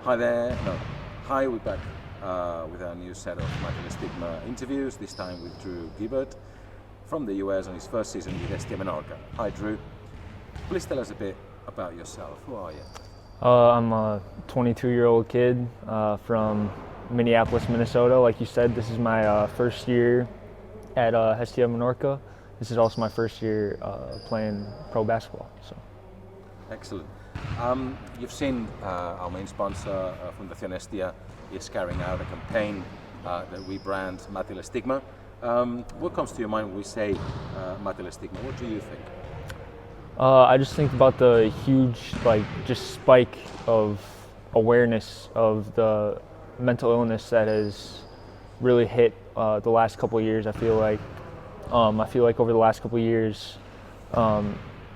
Hi there. No. Hi, we're back with our new set of matealestigma interviews, this time with Drew Guebert from the US on his first season with Menorca. Hi, Drew. Please tell us a bit about yourself. Who are you? I'm a 22-year-old kid from Minneapolis, Minnesota. Like you said, this is my first year at Menorca. This is also my first year playing pro basketball. So. Excellent. You've seen our main sponsor, Fundación Estia, is carrying out a campaign that we brand matealestigma. What comes to your mind when we say matealestigma? What do you think? I just think about the huge, just spike of awareness of the mental illness that has really hit the last couple of years. I feel like over the last couple of years,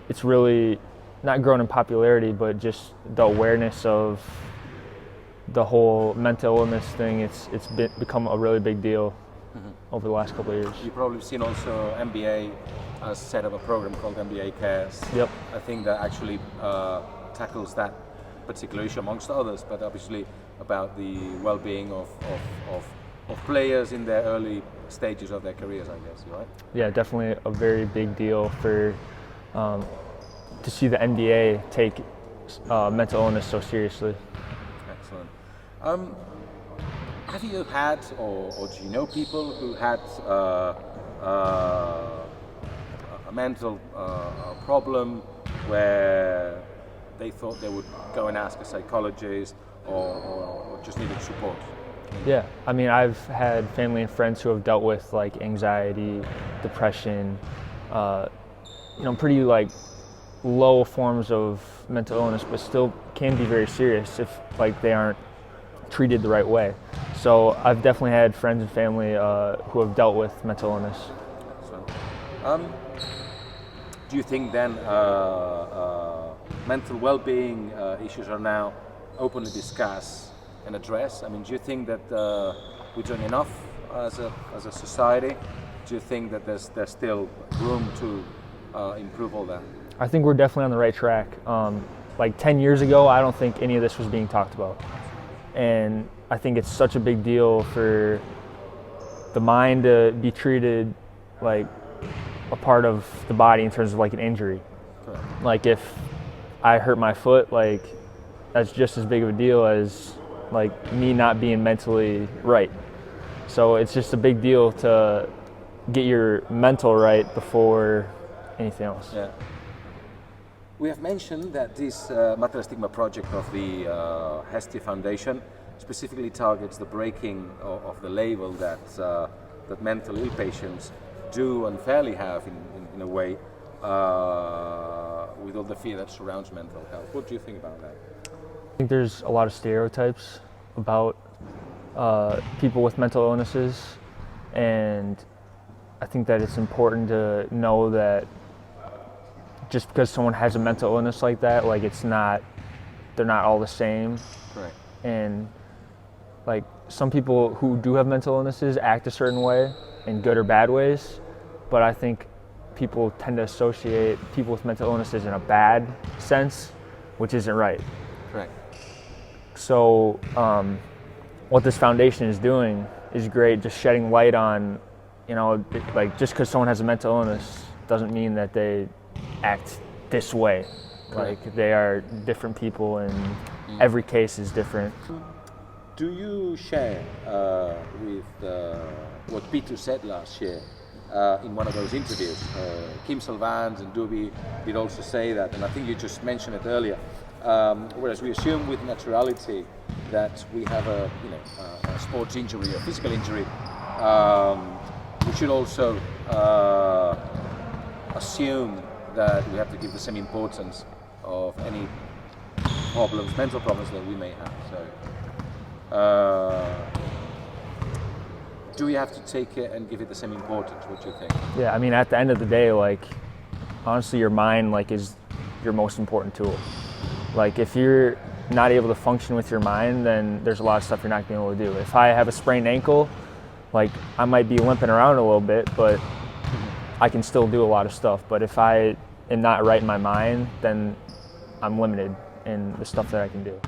it's really not grown in popularity, but just the awareness of the whole mental illness thing. It's become a really big deal over the last couple of years. You've probably seen also NBA set up a program called NBA Cares. Yep. I think that actually tackles that particular issue amongst others, but obviously about the well-being of players in their early stages of their careers, I guess, right? Yeah, definitely a very big deal for to see the NBA take mental illness so seriously. Excellent. Have you had, or do you know people who had a mental problem where they thought they would go and ask a psychologist or just needed support? Yeah, I mean, I've had family and friends who have dealt with like anxiety, depression, pretty like low forms of mental illness, but still can be very serious if like they aren't treated the right way. So I've definitely had friends and family who have dealt with mental illness. Do you think then mental well-being issues are now openly discussed and addressed? I mean, do you think that we're doing enough as a society? Do you think that there's still room to improve all that? I think we're definitely on the right track. Like 10 years ago, I don't think any of this was being talked about. And I think it's such a big deal for the mind to be treated like a part of the body in terms of like an injury. Correct. Like if I hurt my foot, like that's just as big of a deal as like me not being mentally right. So it's just a big deal to get your mental right before anything else. Yeah. We have mentioned that this matealestigma project of the Hestia Foundation specifically targets the breaking of the label that mental ill patients do unfairly have in a way with all the fear that surrounds mental health. What do you think about that? I think there's a lot of stereotypes about people with mental illnesses, and I think that it's important to know that just because someone has a mental illness like that, like they're not all the same. Correct. And like some people who do have mental illnesses act a certain way in good or bad ways, but I think people tend to associate people with mental illnesses in a bad sense, which isn't right. Correct. So what this foundation is doing is great, just shedding light on, like just because someone has a mental illness doesn't mean that they act this way. Correct. Like they are different people and every case is different. Do you share with what Peter said last year in one of those interviews? Kim Salvans and Duby did also say that, and I think you just mentioned it earlier. Whereas we assume with naturality that we have a sports injury, a physical injury, we should also assume that we have to give the same importance of any problems, mental problems that we may have. So, do we have to take it and give it the same importance? What do you think? Yeah, I mean, at the end of the day, like, honestly, your mind, like, is your most important tool. Like, if you're not able to function with your mind, then there's a lot of stuff you're not going to be able to do. If I have a sprained ankle, like, I might be limping around a little bit, but I can still do a lot of stuff. But if I am not right in my mind, then I'm limited in the stuff that I can do.